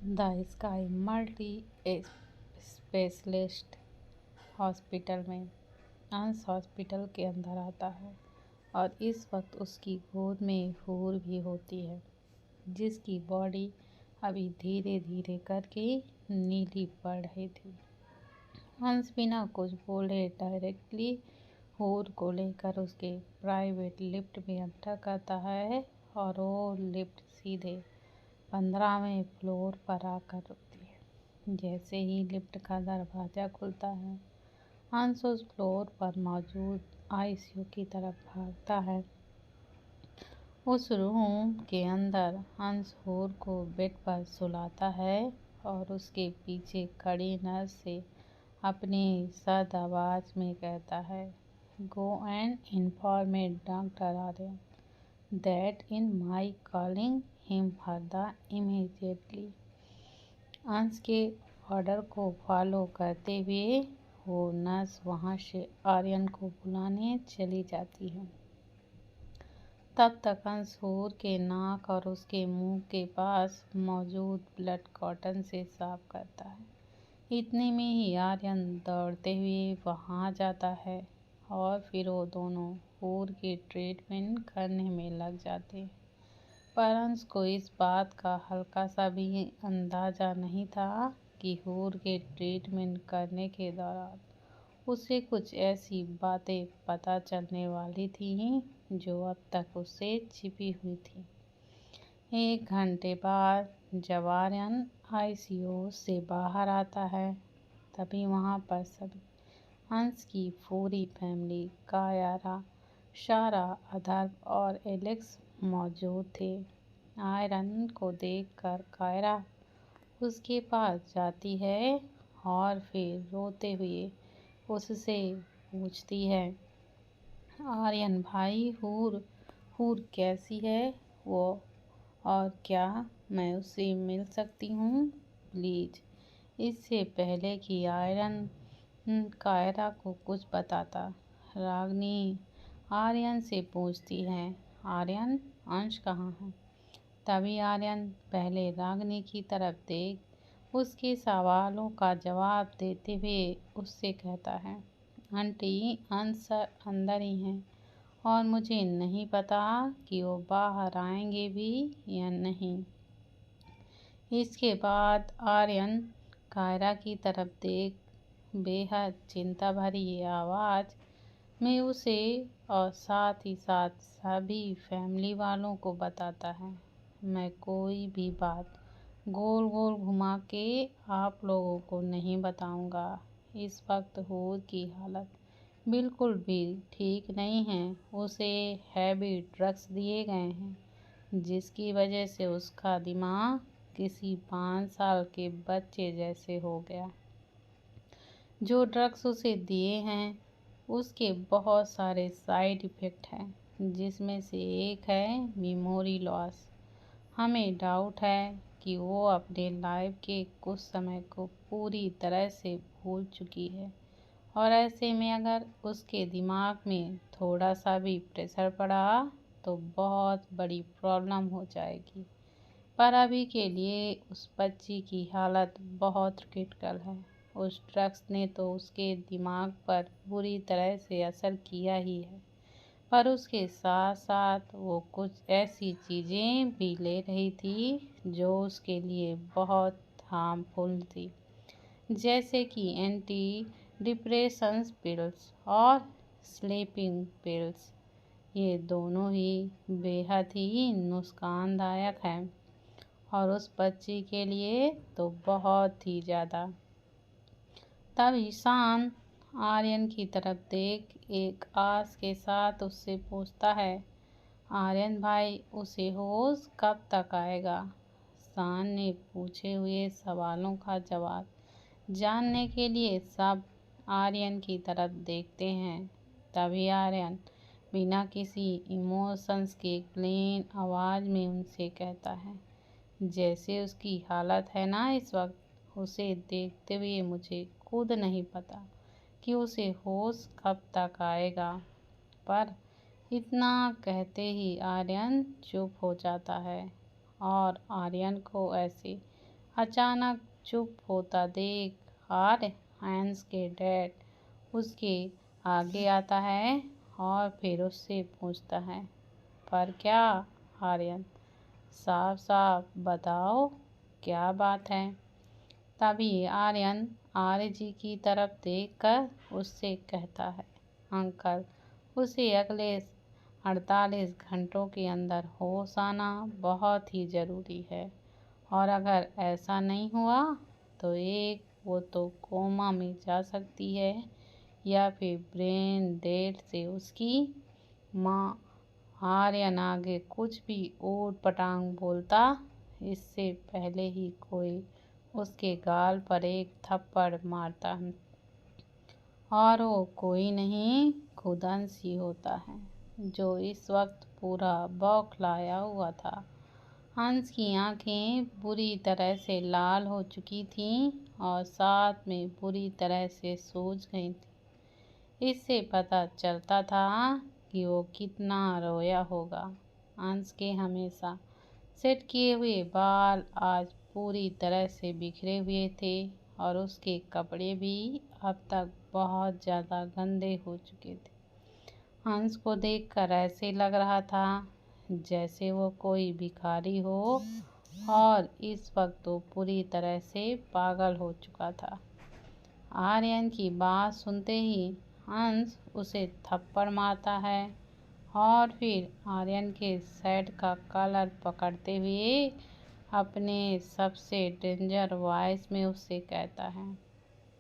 The sky multi specialist hospital में अंश hospital के अंदर आता है और इस वक्त उसकी गोद में हूर भी होती है, जिसकी बॉडी अभी धीरे धीरे करके नीली पड़ रही थी। अंश बिना कुछ बोले डायरेक्टली हूर को लेकर उसके प्राइवेट लिफ्ट में एंटर करता है और वो लिफ्ट सीधे 15वें फ्लोर पर आकर रुकती है। जैसे ही लिफ्ट का दरवाज़ा खुलता है, अंश उस फ्लोर पर मौजूद आईसीयू की तरफ भागता है। उस रूम के अंदर अंश हूर को बेड पर सुलाता है और उसके पीछे खड़ी नर्स से अपनी सख्त आवाज़ में कहता है, go and inform doctor Aryan that in my calling him for the immediately. Ansh के ऑर्डर को फॉलो करते हुए वो नर्स वहाँ से आर्यन को बुलाने चली जाती है। तब तक अंश हूर के नाक और उसके मुंह के पास मौजूद ब्लड कॉटन से साफ करता है। इतने में ही आर्यन दौड़ते हुए वहाँ जाता है और फिर वो दोनों हूर की ट्रीटमेंट करने में लग जाते हैं। पर अंश को इस बात का हल्का सा भी अंदाज़ा नहीं था कि हूर के ट्रीटमेंट करने के दौरान उसे कुछ ऐसी बातें पता चलने वाली थीं जो अब तक उससे छिपी हुई थी। 1 घंटे बाद जब आर्यन आईसीयू से बाहर आता है, तभी वहाँ पर सभी अंश की पूरी फैमिली कायरा, सारा, अदर्भ और एलेक्स मौजूद थे। आयरन को देखकर कायरा उसके पास जाती है और फिर रोते हुए उससे पूछती है, आर्यन भाई, हूर हूर कैसी है वो, और क्या मैं उससे मिल सकती हूँ प्लीज। इससे पहले कि आयरन कायरा को कुछ बताता, रागिनी आर्यन से पूछती है, आर्यन अंश कहाँ है। तभी आर्यन पहले रागिनी की तरफ देख उसके सवालों का जवाब देते हुए उससे कहता है, आंटी अंश अंदर ही हैं और मुझे नहीं पता कि वो बाहर आएंगे भी या नहीं। इसके बाद आर्यन कायरा की तरफ देख बेहद चिंता भरी आवाज़ में उसे और साथ ही साथ सभी फैमिली वालों को बताता है, मैं कोई भी बात गोल गोल घुमा के आप लोगों को नहीं बताऊंगा। इस वक्त हूर की हालत बिल्कुल भी ठीक नहीं है। उसे हैवी ड्रग्स दिए गए हैं, जिसकी वजह से उसका दिमाग किसी 5 साल के बच्चे जैसे हो गया। जो ड्रग्स उसे दिए हैं उसके बहुत सारे साइड इफ़ेक्ट हैं, जिसमें से एक है मेमोरी लॉस। हमें डाउट है कि वो अपने लाइफ के कुछ समय को पूरी तरह से भूल चुकी है और ऐसे में अगर उसके दिमाग में थोड़ा सा भी प्रेशर पड़ा तो बहुत बड़ी प्रॉब्लम हो जाएगी। पर अभी के लिए उस बच्ची की हालत बहुत क्रिटिकल है। उस ड्रग्स ने तो उसके दिमाग पर बुरी तरह से असर किया ही है, पर उसके साथ साथ वो कुछ ऐसी चीज़ें भी ले रही थी जो उसके लिए बहुत हार्मफुल थी, जैसे कि एंटी डिप्रेशन पिल्स और स्लीपिंग पिल्स। ये दोनों ही बेहद ही नुकसानदायक हैं और उस बच्ची के लिए तो बहुत ही ज़्यादा। तब ईशान आर्यन की तरफ देख एक आस के साथ उससे पूछता है, आर्यन भाई उसे होश कब तक आएगा। शान ने पूछे हुए सवालों का जवाब जानने के लिए सब आर्यन की तरफ देखते हैं। तभी आर्यन बिना किसी इमोशंस के क्लीन आवाज़ में उनसे कहता है, जैसे उसकी हालत है ना इस वक्त, उसे देखते हुए मुझे खुद नहीं पता कि उसे होश कब तक आएगा। पर इतना कहते ही आर्यन चुप हो जाता है और आर्यन को ऐसे अचानक चुप होता देख हंस के डैड उसके आगे आता है और फिर उससे पूछता है, पर क्या आर्यन, साफ साफ बताओ क्या बात है। तभी आर्यन आर्य जी की तरफ देखकर उससे कहता है, अंकल, उसे अगले 48 घंटों के अंदर होश आना बहुत ही ज़रूरी है, और अगर ऐसा नहीं हुआ तो वो तो कोमा में जा सकती है या फिर ब्रेन डेड से उसकी माँ। आर्यन आगे कुछ भी ऊट पटांग बोलता इससे पहले ही कोई उसके गाल पर एक थप्पड़ मारता है, और वो कोई नहीं खुद अंश ही होता है, जो इस वक्त पूरा बौखलाया हुआ था। हंस की आंखें बुरी तरह से लाल हो चुकी थीं और साथ में बुरी तरह से सूज गई थी। इससे पता चलता था कि वो कितना रोया होगा। हंस के हमेशा सेट किए हुए बाल आज पूरी तरह से बिखरे हुए थे और उसके कपड़े भी अब तक बहुत ज़्यादा गंदे हो चुके थे। हंस को देखकर ऐसे लग रहा था जैसे वो कोई भिखारी हो और इस वक्त वो पूरी तरह से पागल हो चुका था। आर्यन की बात सुनते ही हंस उसे थप्पड़ मारता है और फिर आर्यन के शर्ट का कॉलर पकड़ते हुए अपने सबसे डेंजर वॉइस में उससे कहता है,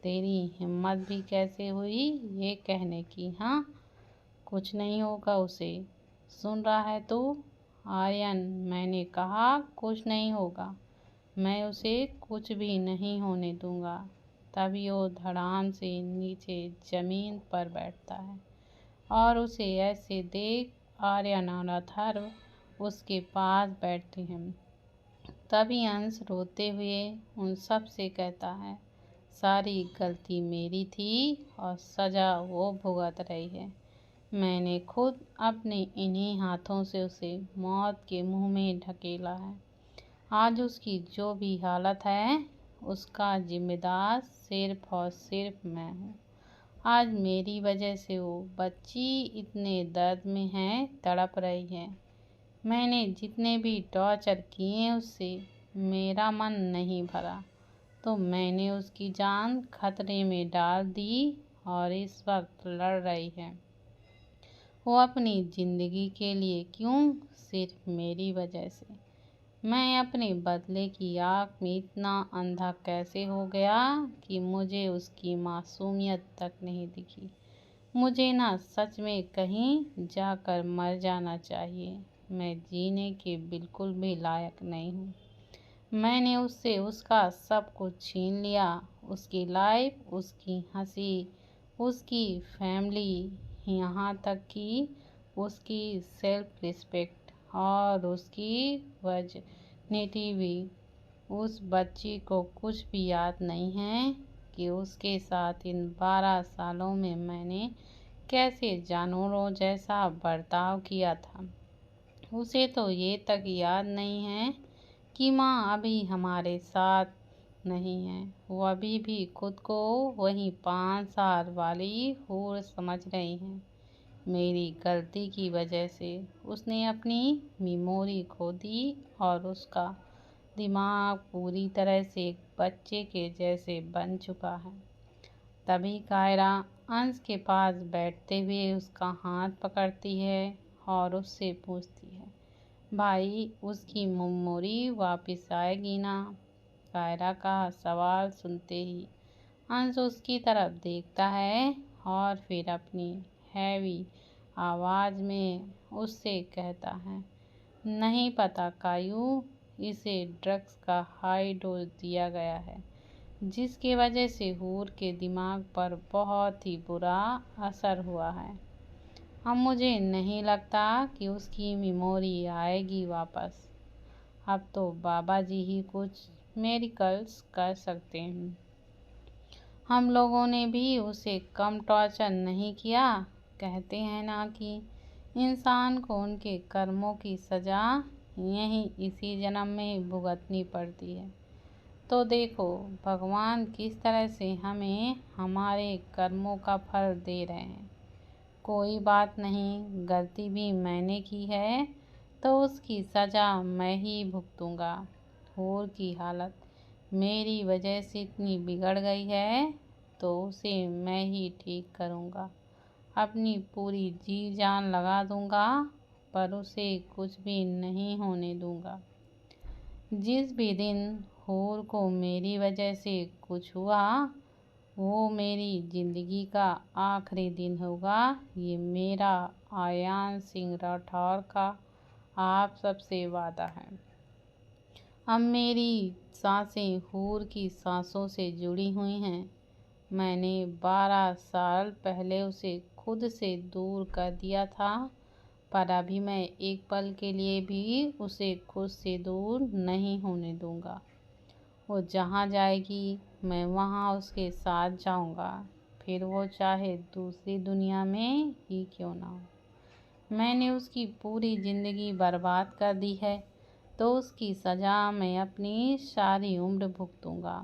तेरी हिम्मत भी कैसे हुई ये कहने की? हाँ, कुछ नहीं होगा उसे। सुन रहा है तू? आर्यन, मैंने कहा कुछ नहीं होगा। मैं उसे कुछ भी नहीं होने दूंगा। तभी वो धड़ाम से नीचे जमीन पर बैठता है और उसे ऐसे देख आर्यन और अथर्व उसके पास बैठते हैं। तभी अंश रोते हुए उन सब से कहता है, सारी गलती मेरी थी और सजा वो भुगत रही है। मैंने खुद अपने इन्हीं हाथों से उसे मौत के मुंह में ढकेला है। आज उसकी जो भी हालत है उसका जिम्मेदार सिर्फ और सिर्फ मैं हूँ। आज मेरी वजह से वो बच्ची इतने दर्द में है, तड़प रही है। मैंने जितने भी टॉर्चर किए उससे मेरा मन नहीं भरा, तो मैंने उसकी जान खतरे में डाल दी और इस वक्त लड़ रही है वो अपनी ज़िंदगी के लिए। क्यों? सिर्फ मेरी वजह से। मैं अपने बदले की आग में इतना अंधा कैसे हो गया कि मुझे उसकी मासूमियत तक नहीं दिखी। मुझे ना सच में कहीं जाकर मर जाना चाहिए। मैं जीने के बिल्कुल भी लायक नहीं हूँ। मैंने उससे उसका सब कुछ छीन लिया, उसकी लाइफ, उसकी हंसी, उसकी फैमिली, यहाँ तक कि उसकी सेल्फ रिस्पेक्ट और उसकी वर्जिनिटी भी। उस बच्ची को कुछ भी याद नहीं है कि उसके साथ इन 12 सालों में मैंने कैसे जानवरों जैसा बर्ताव किया था। उसे तो ये तक याद नहीं है कि माँ अभी हमारे साथ नहीं है। वो अभी भी खुद को वही 5 साल वाली हूर समझ रही है। मेरी गलती की वजह से उसने अपनी मेमोरी खो दी और उसका दिमाग पूरी तरह से एक बच्चे के जैसे बन चुका है। तभी कायरा अंश के पास बैठते हुए उसका हाथ पकड़ती है और उससे पूछती है, भाई, उसकी मेमोरी वापस आएगी ना? कायरा का सवाल सुनते ही अंश उसकी तरफ देखता है और फिर अपनी हैवी आवाज़ में उससे कहता है, नहीं पता कायू, इसे ड्रग्स का हाई डोज दिया गया है जिसकी वजह से हूर के दिमाग पर बहुत ही बुरा असर हुआ है। अब मुझे नहीं लगता कि उसकी मेमोरी आएगी वापस। अब तो बाबा जी ही कुछ मेरिकल्स कर सकते हैं। हम लोगों ने भी उसे कम टॉर्चर नहीं किया। कहते हैं ना कि इंसान को उनके कर्मों की सज़ा यहीं इसी जन्म में भुगतनी पड़ती है। तो देखो भगवान किस तरह से हमें हमारे कर्मों का फल दे रहे हैं। कोई बात नहीं, गलती भी मैंने की है तो उसकी सज़ा मैं ही भुगतूंगा। हूर की हालत मेरी वजह से इतनी बिगड़ गई है तो उसे मैं ही ठीक करूंगा। अपनी पूरी जी जान लगा दूंगा पर उसे कुछ भी नहीं होने दूंगा। जिस भी दिन हूर को मेरी वजह से कुछ हुआ वो मेरी ज़िंदगी का आखिरी दिन होगा। ये मेरा आयान सिंह राठौर का आप सबसे वादा है। अब मेरी सांसें हूर की सांसों से जुड़ी हुई हैं। मैंने 12 साल पहले उसे खुद से दूर कर दिया था पर अभी मैं एक पल के लिए भी उसे खुद से दूर नहीं होने दूंगा। वो जहाँ जाएगी मैं वहाँ उसके साथ जाऊंगा, फिर वो चाहे दूसरी दुनिया में ही क्यों ना हो। मैंने उसकी पूरी ज़िंदगी बर्बाद कर दी है तो उसकी सज़ा मैं अपनी सारी उम्र भुगतूंगा।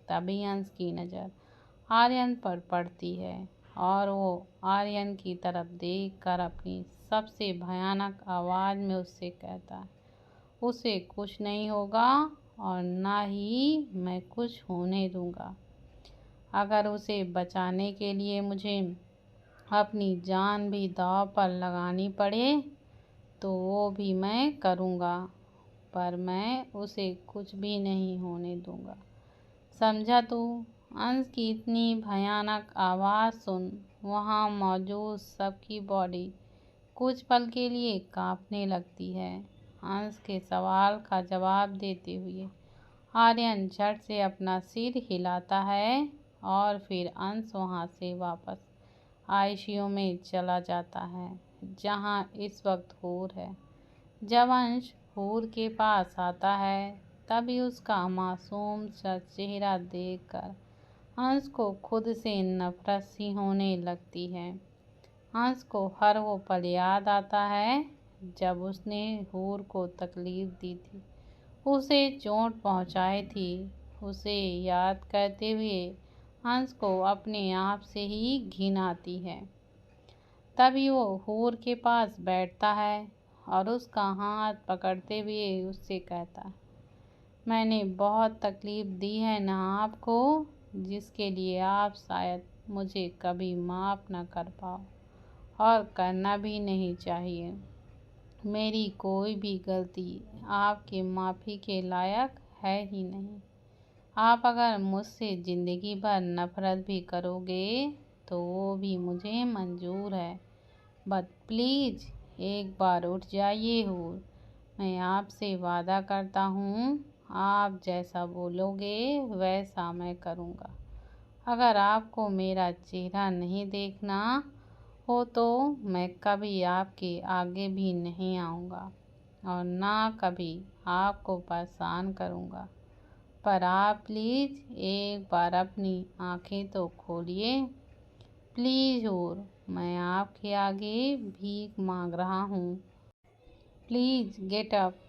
तभी अंश की नज़र आर्यन पर पड़ती है और वो आर्यन की तरफ देखकर अपनी सबसे भयानक आवाज़ में उससे कहता है, उसे कुछ नहीं होगा और ना ही मैं कुछ होने दूंगा। अगर उसे बचाने के लिए मुझे अपनी जान भी दांव पर लगानी पड़े तो वो भी मैं करूँगा पर मैं उसे कुछ भी नहीं होने दूंगा। समझा तू? अंश की इतनी भयानक आवाज़ सुन वहाँ मौजूद सबकी बॉडी कुछ पल के लिए कांपने लगती है। अंश के सवाल का जवाब देते हुए आर्यन झट से अपना सिर हिलाता है और फिर अंश वहाँ से वापस आईसीयू में चला जाता है जहाँ इस वक्त हूर है। जब अंश हूर के पास आता है तभी उसका मासूम सा चेहरा देखकर अंश को खुद से नफरत सी होने लगती है। अंश को हर वो पल याद आता है जब उसने हूर को तकलीफ दी थी, उसे चोट पहुंचाई थी। उसे याद करते हुए अंश को अपने आप से ही घिन आती है। तभी वो हूर के पास बैठता है और उसका हाथ पकड़ते हुए उससे कहता है, मैंने बहुत तकलीफ दी है ना आपको, जिसके लिए आप शायद मुझे कभी माफ़ न कर पाओ और करना भी नहीं चाहिए। मेरी कोई भी गलती आपके माफ़ी के लायक है ही नहीं। आप अगर मुझसे ज़िंदगी भर नफ़रत भी करोगे तो वो भी मुझे मंजूर है। बट प्लीज़ एक बार उठ जाइए हूर। मैं आपसे वादा करता हूँ आप जैसा बोलोगे वैसा मैं करूँगा। अगर आपको मेरा चेहरा नहीं देखना हो तो मैं कभी आपके आगे भी नहीं आऊँगा और ना कभी आपको परेशान करूँगा। पर आप प्लीज़ एक बार अपनी आँखें तो खोलिए। प्लीज़ हूर, मैं आपके आगे भीख मांग रहा हूँ। Please get up.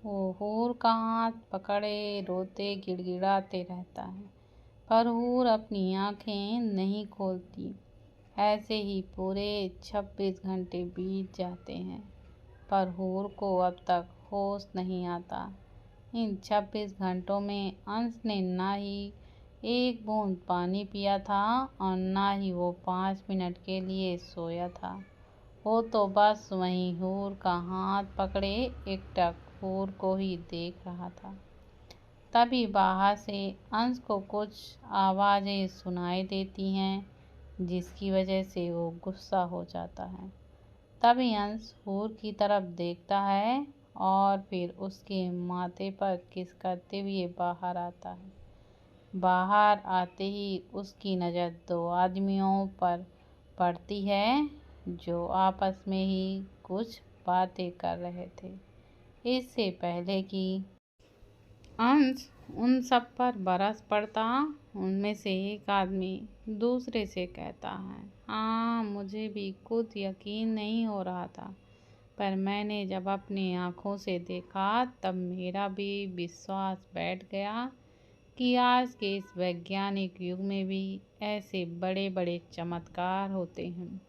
वो हूर का हाथ पकड़े रोते गिड़गिड़ाते रहता है पर हूर अपनी आँखें नहीं खोलती। ऐसे ही पूरे 26 घंटे बीत जाते हैं पर हूर को अब तक होश नहीं आता। इन 26 घंटों में अंश ने ना ही एक बूंद पानी पिया था और ना ही वो 5 मिनट के लिए सोया था। वो तो बस वहीं हूर का हाथ पकड़े एकटक हूर को ही देख रहा था। तभी बाहर से अंश को कुछ आवाज़ें सुनाई देती हैं जिसकी वजह से वो गुस्सा हो जाता है। तभी अंश हूर की तरफ देखता है और फिर उसके माथे पर किस करते हुए बाहर आता है। बाहर आते ही उसकी नज़र 2 आदमियों पर पड़ती है जो आपस में ही कुछ बातें कर रहे थे। इससे पहले कि अंश उन सब पर बरस पड़ता उनमें से एक आदमी दूसरे से कहता है, हाँ मुझे भी खुद यकीन नहीं हो रहा था पर मैंने जब अपनी आँखों से देखा तब मेरा भी विश्वास बैठ गया कि आज के इस वैज्ञानिक युग में भी ऐसे बड़े बड़े चमत्कार होते हैं।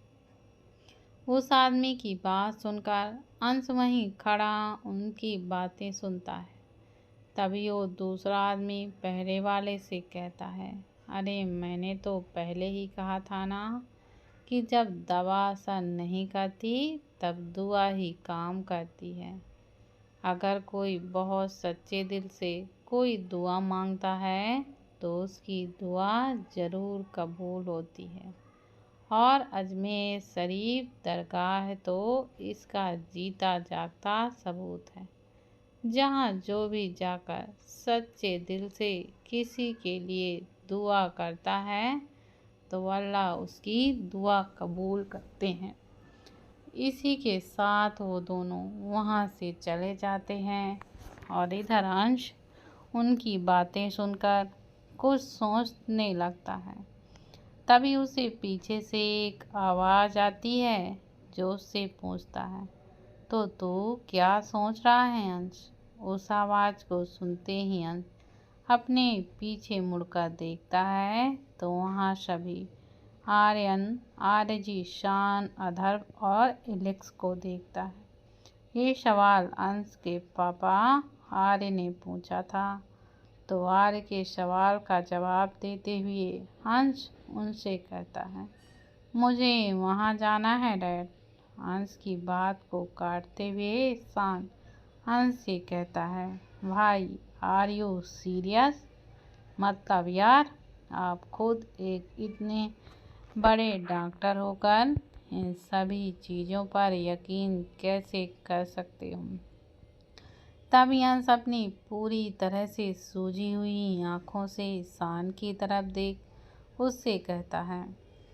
उस आदमी की बात सुनकर अंश वहीं खड़ा उनकी बातें सुनता है। तभी वो दूसरा आदमी पहले वाले से कहता है, अरे मैंने तो पहले ही कहा था ना कि जब दवा असर नहीं करती तब दुआ ही काम करती है। अगर कोई बहुत सच्चे दिल से कोई दुआ मांगता है तो उसकी दुआ ज़रूर कबूल होती है। और अजमेर शरीफ दरगाह है तो इसका जीता जागता सबूत है, जहाँ जो भी जाकर सच्चे दिल से किसी के लिए दुआ करता है तो अल्लाह उसकी दुआ कबूल करते हैं। इसी के साथ वो दोनों वहाँ से चले जाते हैं और इधर अंश उनकी बातें सुनकर कुछ सोचने लगता है। तभी उसे पीछे से एक आवाज़ आती है जो उससे पूछता है, तो तू क्या सोच रहा है अंश? उस आवाज़ को सुनते ही अंश अपने पीछे मुड़कर देखता है तो वहाँ सभी आर्यन, आरजी, शान, अथर्व और एलेक्स को देखता है। ये सवाल अंश के पापा आर्य ने पूछा था, तो आर्य के सवाल का जवाब देते हुए अंश उनसे कहता है, मुझे वहाँ जाना है डैड। अंश की बात को काटते हुए शान अंश से कहता है, भाई आर यू सीरियस? मतलब यार, आप खुद एक इतने बड़े डॉक्टर होकर इन सभी चीज़ों पर यकीन कैसे कर सकते हो? तभी अंश अपनी पूरी तरह से सूजी हुई आँखों से शान की तरफ देख उससे कहता है,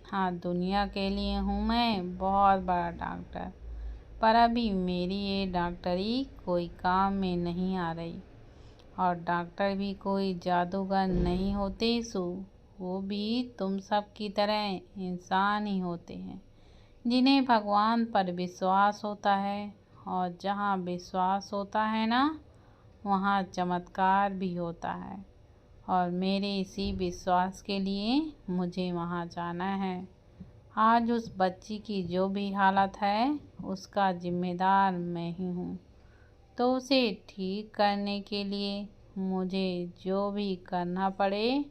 हाँ दुनिया के लिए हूँ मैं बहुत बड़ा डॉक्टर, पर अभी मेरी ये डॉक्टरी कोई काम में नहीं आ रही। और डॉक्टर भी कोई जादूगर नहीं होते सु, वो भी तुम सब की तरह इंसान ही होते हैं जिन्हें भगवान पर विश्वास होता है। और जहाँ विश्वास होता है ना, वहाँ चमत्कार भी होता है। और मेरे इसी विश्वास के लिए मुझे वहाँ जाना है। आज उस बच्ची की जो भी हालत है उसका जिम्मेदार मैं ही हूँ, तो उसे ठीक करने के लिए मुझे जो भी करना पड़े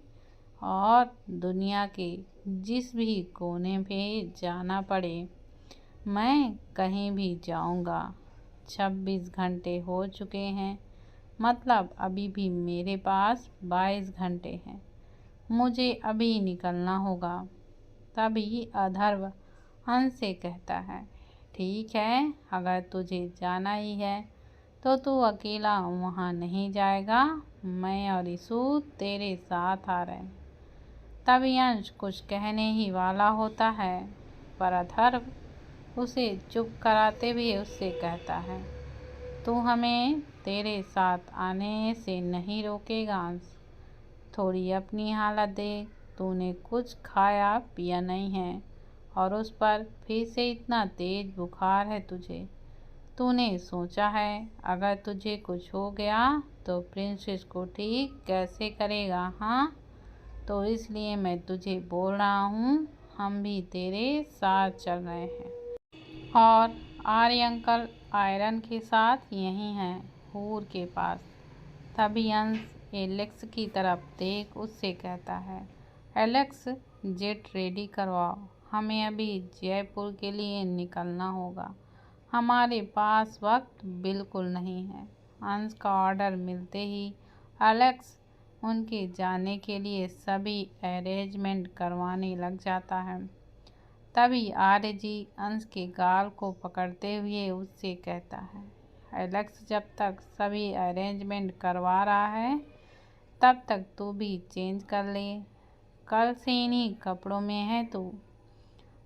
और दुनिया के जिस भी कोने पे जाना पड़े मैं कहीं भी जाऊंगा। 26 घंटे हो चुके हैं, मतलब अभी भी मेरे पास 22 घंटे हैं, मुझे अभी निकलना होगा। तभी अथर्व अंश से कहता है, ठीक है, अगर तुझे जाना ही है तो तू अकेला वहाँ नहीं जाएगा, मैं और ईशु तेरे साथ आ रहे हैं। तभी अंश कुछ कहने ही वाला होता है, पर अथर्व उसे चुप कराते हुए उससे कहता है, तू हमें तेरे साथ आने से नहीं रोकेगा अंश। थोड़ी अपनी हालत देख, तूने कुछ खाया पिया नहीं है और उस पर फिर से इतना तेज बुखार है तुझे। तूने सोचा है अगर तुझे कुछ हो गया तो प्रिंसेस को ठीक कैसे करेगा? हाँ, तो इसलिए मैं तुझे बोल रहा हूँ, हम भी तेरे साथ चल रहे हैं। और आर्य अंकल आयरन के साथ यहीं हैं, हूर के पास। तभी अंश एलेक्स की तरफ देख उससे कहता है, एलेक्स जेट रेडी करवाओ, हमें अभी जयपुर के लिए निकलना होगा, हमारे पास वक्त बिल्कुल नहीं है। अंश का ऑर्डर मिलते ही एलेक्स उनके जाने के लिए सभी अरेंजमेंट करवाने लग जाता है। तभी आर्य जी अंश के गाल को पकड़ते हुए उससे कहता है, एलेक्स जब तक सभी अरेंजमेंट करवा रहा है तब तक तू भी चेंज कर ले, कल से इन्हीं कपड़ों में है तू।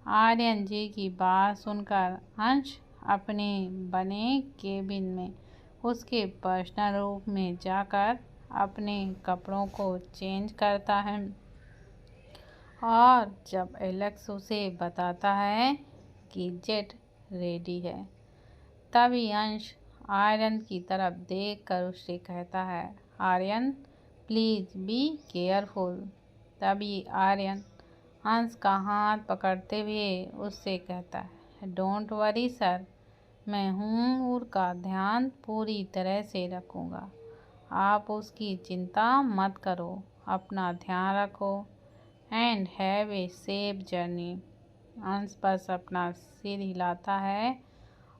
आर्यन जी की बात सुनकर अंश अपने बने केबिन में उसके पर्सनल रूम में जाकर अपने कपड़ों को चेंज करता है। और जब एलेक्स उसे बताता है कि जेट रेडी है, तभी अंश आर्यन की तरफ देखकर उससे कहता है, आर्यन प्लीज बी केयरफुल। तभी आर्यन अंश का हाथ पकड़ते हुए उससे कहता है, डोंट वरी सर, मैं हूँ और का ध्यान पूरी तरह से रखूँगा। आप उसकी चिंता मत करो, अपना ध्यान रखो and have a safe journey. अंश बस अपना सिर हिलाता है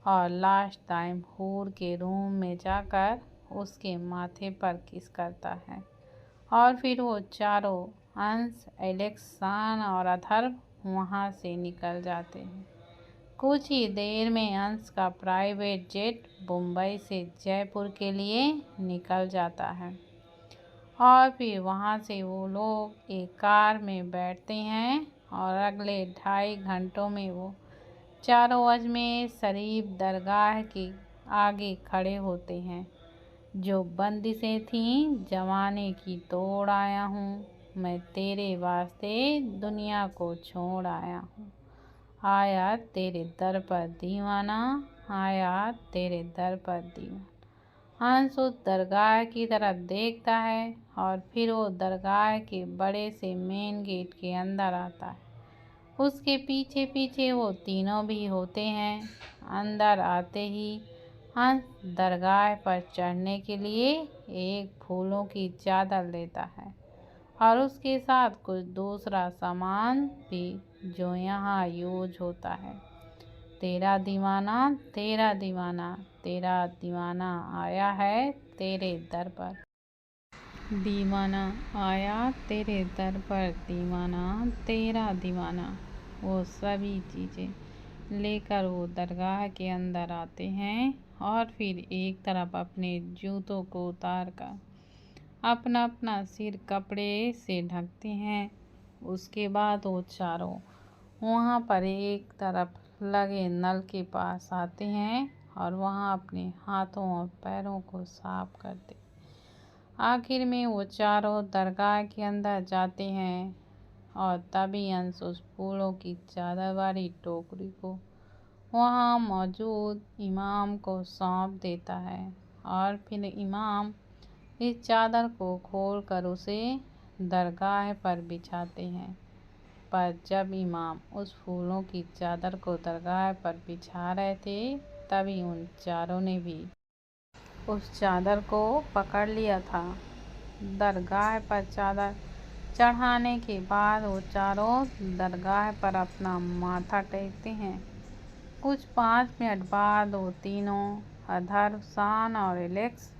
और लास्ट टाइम हूर के रूम में जाकर उसके माथे पर किस करता है और फिर वो चारों अंश, एलेक्स, शान और अथर्व वहाँ से निकल जाते हैं। कुछ ही देर में अंश का प्राइवेट जेट मुंबई से जयपुर के लिए निकल जाता है और फिर वहाँ से वो लोग एक कार में बैठते हैं और अगले 2.5 घंटों में वो चारों अजमेर शरीफ दरगाह के आगे खड़े होते हैं। जो बंदिशें थीं ज़माने की तोड़ आया हूँ, मैं तेरे वास्ते दुनिया को छोड़ आया हूँ। आया तेरे दर पर दीवाना, आया तेरे दर पर दीवाना। अंश उस दरगाह की तरफ देखता है और फिर वो दरगाह के बड़े से मेन गेट के अंदर आता है। उसके पीछे पीछे वो तीनों भी होते हैं। अंदर आते ही अंश दरगाह पर चढ़ने के लिए एक फूलों की चादर लेता है और उसके साथ कुछ दूसरा सामान भी जो यहाँ यूज होता है। तेरा दीवाना, तेरा दीवाना, तेरा दीवाना आया है तेरे दर पर। दीवाना आया तेरे दर पर, दीवाना तेरा दीवाना। वो सभी चीज़ें लेकर वो दरगाह के अंदर आते हैं और फिर एक तरफ अपने जूतों को उतार कर अपना अपना सिर कपड़े से ढकते हैं। उसके बाद वो चारों वहाँ पर एक तरफ लगे नल के पास आते हैं और वहाँ अपने हाथों और पैरों को साफ करते। आखिर में वो चारों दरगाह के अंदर जाते हैं और तभी अंश उस फूलों की चादर वाली टोकरी को वहाँ मौजूद इमाम को सौंप देता है और फिर इमाम इस चादर को खोलकर उसे दरगाह पर बिछाते हैं। पर जब इमाम उस फूलों की चादर को दरगाह पर बिछा रहे थे तभी उन चारों ने भी उस चादर को पकड़ लिया था। दरगाह पर चादर चढ़ाने के बाद वो चारों दरगाह पर अपना माथा टेकते हैं। कुछ 5 मिनट बाद वो तीनों अथर्व, शान और एलेक्स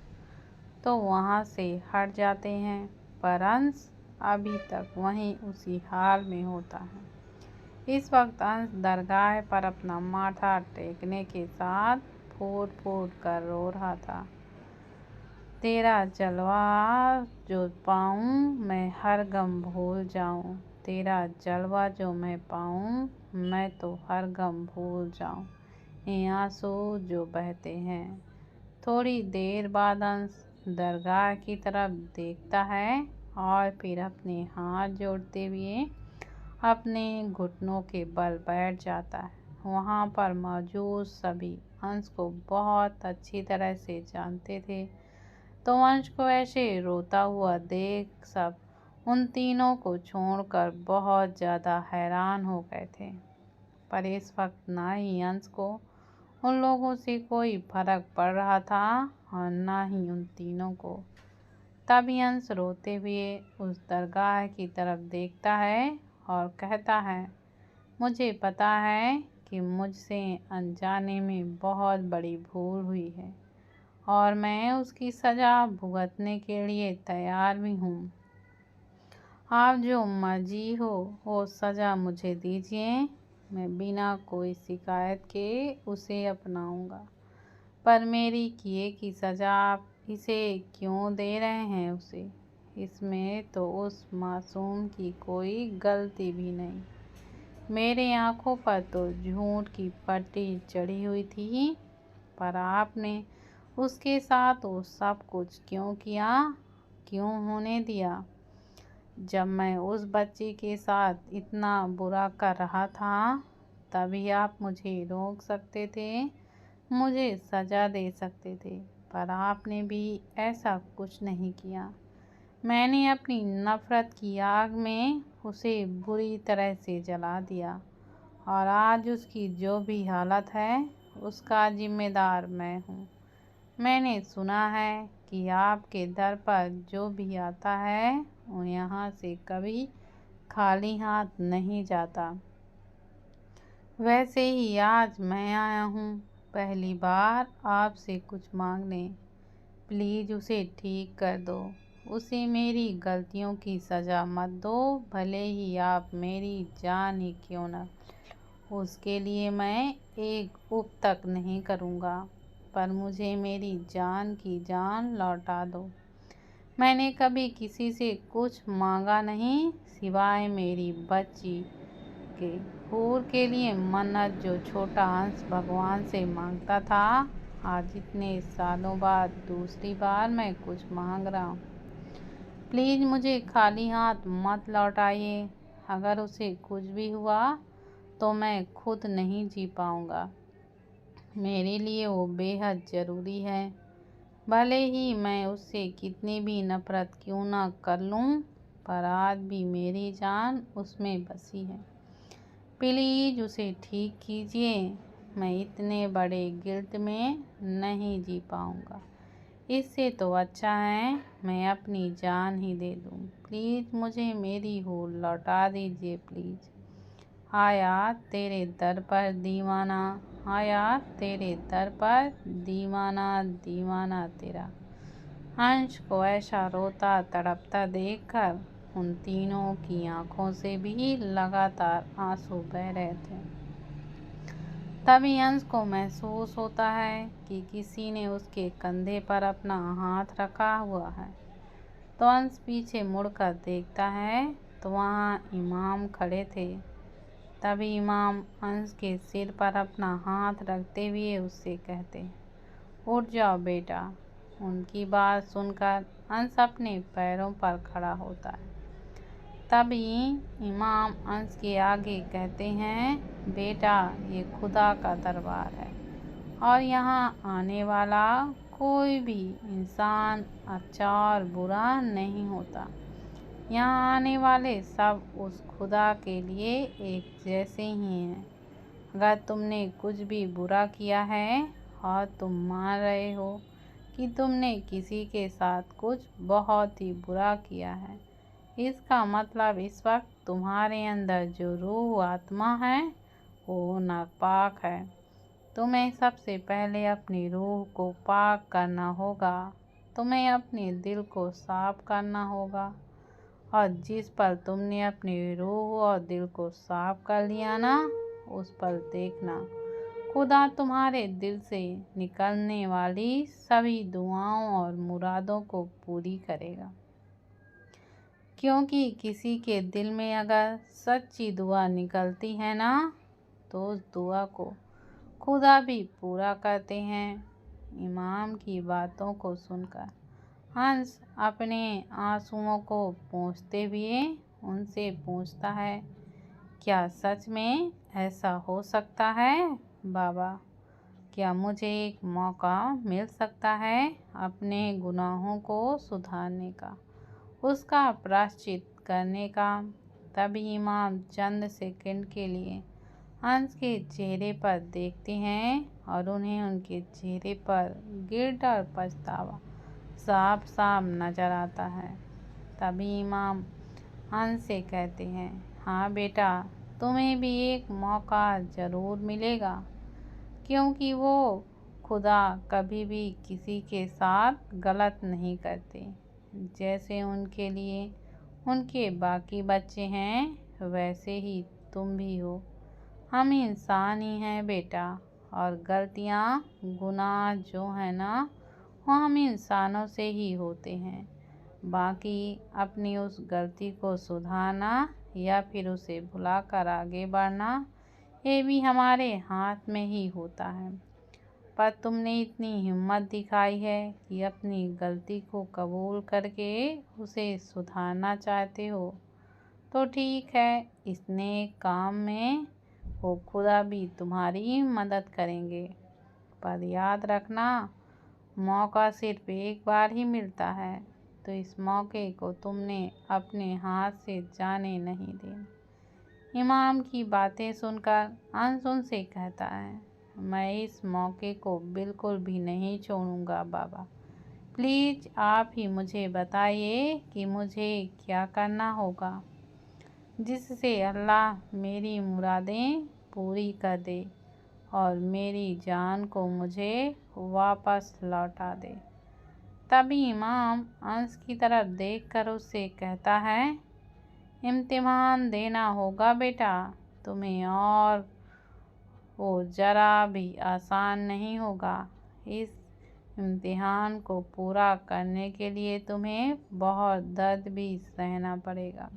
तो वहाँ से हट जाते हैं, पर अंश अभी तक वहीं उसी हाल में होता है। इस वक्त अंश दरगाह पर अपना माथा टेकने के साथ फूट फूट कर रो रहा था। तेरा जलवा जो पाऊँ मैं हर गम भूल जाऊँ, तेरा जलवा जो मैं पाऊँ मैं तो हर गम भूल जाऊँ, ये आंसू जो बहते हैं। थोड़ी देर बाद अंश दरगाह की तरफ देखता है और फिर अपने हाथ जोड़ते हुए अपने घुटनों के बल बैठ जाता है। वहाँ पर मौजूद सभी अंश को बहुत अच्छी तरह से जानते थे, तो अंश को ऐसे रोता हुआ देख सब उन तीनों को छोड़कर बहुत ज़्यादा हैरान हो गए थे। पर इस वक्त ना ही अंश को उन लोगों से कोई फर्क पड़ रहा था और ना ही उन तीनों को। तभी अंश रोते हुए उस दरगाह की तरफ देखता है और कहता है, मुझे पता है कि मुझसे अनजाने में बहुत बड़ी भूल हुई है और मैं उसकी सज़ा भुगतने के लिए तैयार भी हूँ। आप जो मर्जी हो वो सज़ा मुझे दीजिए, मैं बिना कोई शिकायत के उसे अपनाऊंगा। पर मेरी किए की सज़ा आप इसे क्यों दे रहे हैं उसे? इसमें तो उस मासूम की कोई गलती भी नहीं। मेरे आँखों पर तो झूठ की पट्टी चढ़ी हुई थी, पर आपने उसके साथ वो सब कुछ क्यों किया, क्यों होने दिया? जब मैं उस बच्ची के साथ इतना बुरा कर रहा था तभी आप मुझे रोक सकते थे, मुझे सज़ा दे सकते थे, पर आपने भी ऐसा कुछ नहीं किया। मैंने अपनी नफ़रत की आग में उसे बुरी तरह से जला दिया और आज उसकी जो भी हालत है उसका जिम्मेदार मैं हूँ। मैंने सुना है कि आपके दर पर जो भी आता है वो यहाँ से कभी खाली हाथ नहीं जाता। वैसे ही आज मैं आया हूँ पहली बार आपसे कुछ मांगने। प्लीज़ उसे ठीक कर दो। उसे मेरी गलतियों की सज़ा मत दो, भले ही आप मेरी जान ही क्यों न। उसके लिए मैं एक उप तक नहीं करूँगा, पर मुझे मेरी जान की जान लौटा दो। मैंने कभी किसी से कुछ मांगा नहीं सिवाय मेरी बच्ची के। हूर के लिए मन्नत जो छोटा हंस भगवान से मांगता था, आज इतने सालों बाद दूसरी बार मैं कुछ मांग रहा हूँ। प्लीज़ मुझे खाली हाथ मत लौटाइए। अगर उसे कुछ भी हुआ तो मैं खुद नहीं जी पाऊँगा। मेरे लिए वो बेहद ज़रूरी है, भले ही मैं उससे कितनी भी नफ़रत क्यों ना कर लूँ, पर आज भी मेरी जान उसमें बसी है। प्लीज़ उसे ठीक कीजिए। मैं इतने बड़े गिल्ट में नहीं जी पाऊँगा। इससे तो अच्छा है मैं अपनी जान ही दे दूँ। प्लीज़ मुझे मेरी हूर लौटा दीजिए प्लीज़। आया तेरे दर पर दीवाना, आया तेरे दर पर दीवाना, दीवाना तेरा। अंश को ऐसा रोता तड़पता देखकर उन तीनों की आंखों से भी लगातार आंसू बह रहे थे। तभी अंश को महसूस होता है कि किसी ने उसके कंधे पर अपना हाथ रखा हुआ है। तो अंश पीछे मुड़कर देखता है तो वहाँ इमाम खड़े थे। तभी इमाम अंश के सिर पर अपना हाथ रखते हुए उससे कहते, उठ जाओ बेटा। उनकी बात सुनकर अंश अपने पैरों पर खड़ा होता है। तभी इमाम अंश के आगे कहते हैं, बेटा ये खुदा का दरबार है और यहाँ आने वाला कोई भी इंसान अच्छा और बुरा नहीं होता। यहाँ आने वाले सब उस खुदा के लिए एक जैसे ही हैं। अगर तुमने कुछ भी बुरा किया है और तुम मान रहे हो कि तुमने किसी के साथ कुछ बहुत ही बुरा किया है, इसका मतलब इस वक्त तुम्हारे अंदर जो रूह आत्मा है वो नापाक है। तुम्हें सबसे पहले अपनी रूह को पाक करना होगा। तुम्हें अपने दिल को साफ करना होगा और जिस पल तुमने अपनी रूह और दिल को साफ कर लिया ना, उस पल देखना खुदा तुम्हारे दिल से निकलने वाली सभी दुआओं और मुरादों को पूरी करेगा। क्योंकि किसी के दिल में अगर सच्ची दुआ निकलती है ना, तो उस दुआ को खुदा भी पूरा करते हैं। इमाम की बातों को सुनकर हंस अपने आंसुओं को पोंछते हुए उनसे पूछता है, क्या सच में ऐसा हो सकता है बाबा? क्या मुझे एक मौका मिल सकता है अपने गुनाहों को सुधारने का, उसका प्रायश्चित करने का? तभी इमाम चंद सेकंड के लिए हंस के चेहरे पर देखते हैं और उन्हें उनके चेहरे पर गिल्ट और पछतावा साफ साफ नजर आता है। तभी इमाम हंस से कहते हैं, हाँ बेटा, तुम्हें भी एक मौका ज़रूर मिलेगा, क्योंकि वो खुदा कभी भी किसी के साथ गलत नहीं करते। जैसे उनके लिए उनके बाकी बच्चे हैं, वैसे ही तुम भी हो। हम इंसान ही हैं बेटा, और गलतियाँ गुनाह जो है ना, वो हम इंसानों से ही होते हैं। बाकी अपनी उस गलती को सुधारना या फिर उसे भुलाकर आगे बढ़ना, ये भी हमारे हाथ में ही होता है। पर तुमने इतनी हिम्मत दिखाई है कि अपनी गलती को कबूल करके उसे सुधारना चाहते हो, तो ठीक है, इस नेक काम में वो खुदा भी तुम्हारी मदद करेंगे। पर याद रखना, मौका सिर्फ एक बार ही मिलता है, तो तो इस मौके को तुमने अपने हाथ से जाने नहीं देना। इमाम की बातें सुनकर अंश उनसे कहता है, मैं इस मौके को बिल्कुल भी नहीं छोड़ूंगा बाबा। प्लीज़ आप ही मुझे बताइए कि मुझे क्या करना होगा, जिससे अल्लाह मेरी मुरादें पूरी कर दे और मेरी जान को मुझे वापस लौटा दे। तभी इमाम अंश की तरफ देखकर उससे कहता है, इम्तिहान देना होगा बेटा तुम्हें, और वो ज़रा भी आसान नहीं होगा। इस इम्तिहान को पूरा करने के लिए तुम्हें बहुत दर्द भी सहना पड़ेगा।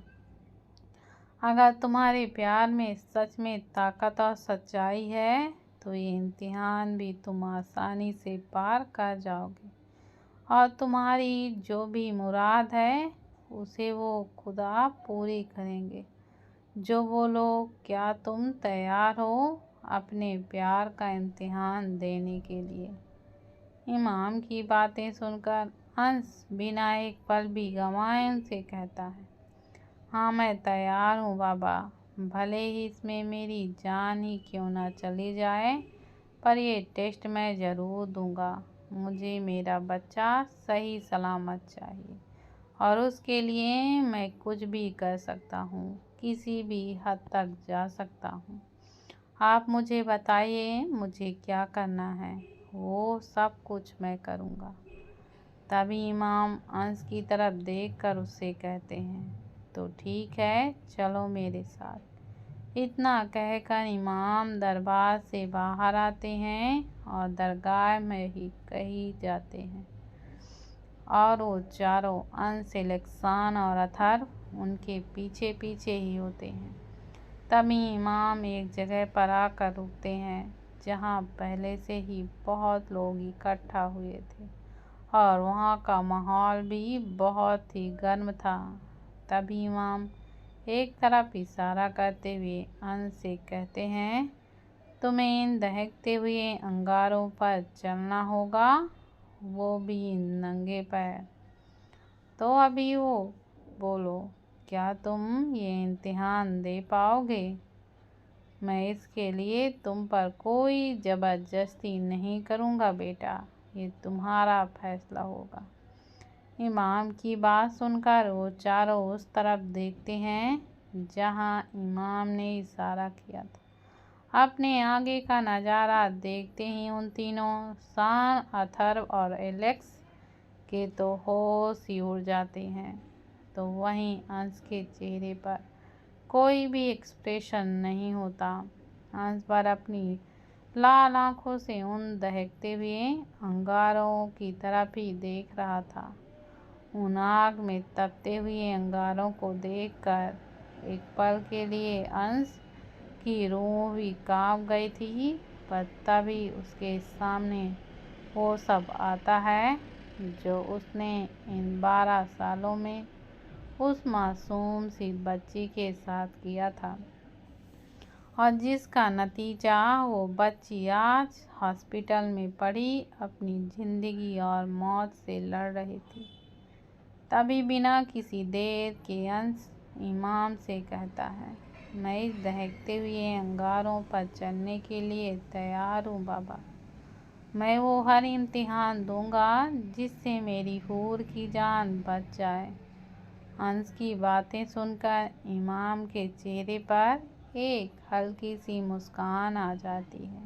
अगर तुम्हारे प्यार में सच में ताकत और सच्चाई है तो ये इम्तिहान भी तुम आसानी से पार कर जाओगे और तुम्हारी जो भी मुराद है उसे वो खुदा पूरी करेंगे। जो बोलो, क्या तुम तैयार हो अपने प्यार का इम्तिहान देने के लिए? इमाम की बातें सुनकर अंश बिना एक पल भी गंवाए उनसे कहता है, हाँ मैं तैयार हूँ बाबा, भले ही इसमें मेरी जान ही क्यों ना चली जाए, पर ये टेस्ट मैं ज़रूर दूंगा। मुझे मेरा बच्चा सही सलामत चाहिए और उसके लिए मैं कुछ भी कर सकता हूँ, किसी भी हद तक जा सकता हूँ। आप मुझे बताइए मुझे क्या करना है, वो सब कुछ मैं करूँगा। तभी इमाम अंश की तरफ देखकर उससे कहते हैं, तो ठीक है चलो मेरे साथ। इतना कहकर इमाम दरबार से बाहर आते हैं और दरगाह में ही कहीं जाते हैं और वो चारों अंश, इलेक्सान और अथर्व उनके पीछे पीछे ही होते हैं। तभी इमाम एक जगह पर आकर रुकते हैं जहाँ पहले से ही बहुत लोग इकट्ठा हुए थे और वहाँ का माहौल भी बहुत ही गर्म था। तभी इमाम एक तरफ इशारा करते हुए अंश से कहते हैं, तुम्हें इन दहकते हुए अंगारों पर चलना होगा, वो भी नंगे पैर। तो अभी वो बोलो, क्या तुम ये इम्तिहान दे पाओगे? मैं इसके लिए तुम पर कोई ज़बरदस्ती नहीं करूँगा बेटा, ये तुम्हारा फैसला होगा। इमाम की बात सुनकर वो चारों उस तरफ देखते हैं जहाँ इमाम ने इशारा किया था। अपने आगे का नज़ारा देखते ही उन तीनों, सान, अथर्व और एलेक्स के तो होश ही उड़ जाते हैं। तो वहीं अंश के चेहरे पर कोई भी एक्सप्रेशन नहीं होता। अंश पर अपनी लाल आंखों से उन दहकते हुए अंगारों की तरफ ही देख रहा था। उन आग में तपते हुए अंगारों को देखकर एक पल के लिए अंश की रूह भी कांप गई थी, पर तभी उसके सामने वो सब आता है जो उसने इन 12 सालों में उस मासूम सी बच्ची के साथ किया था और जिसका नतीजा वो बच्ची आज हॉस्पिटल में पड़ी अपनी ज़िंदगी और मौत से लड़ रही थी। तभी बिना किसी देर के अंश इमाम से कहता है, मैं इस दहकते हुए अंगारों पर चलने के लिए तैयार हूँ बाबा। मैं वो हर इम्तिहान दूंगा जिससे मेरी हूर की जान बच जाए। अंश की बातें सुनकर इमाम के चेहरे पर एक हल्की सी मुस्कान आ जाती है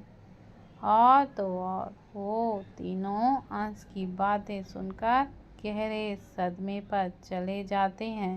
और तो और वो तीनों अंश की बातें सुनकर गहरे सदमे पर चले जाते हैं।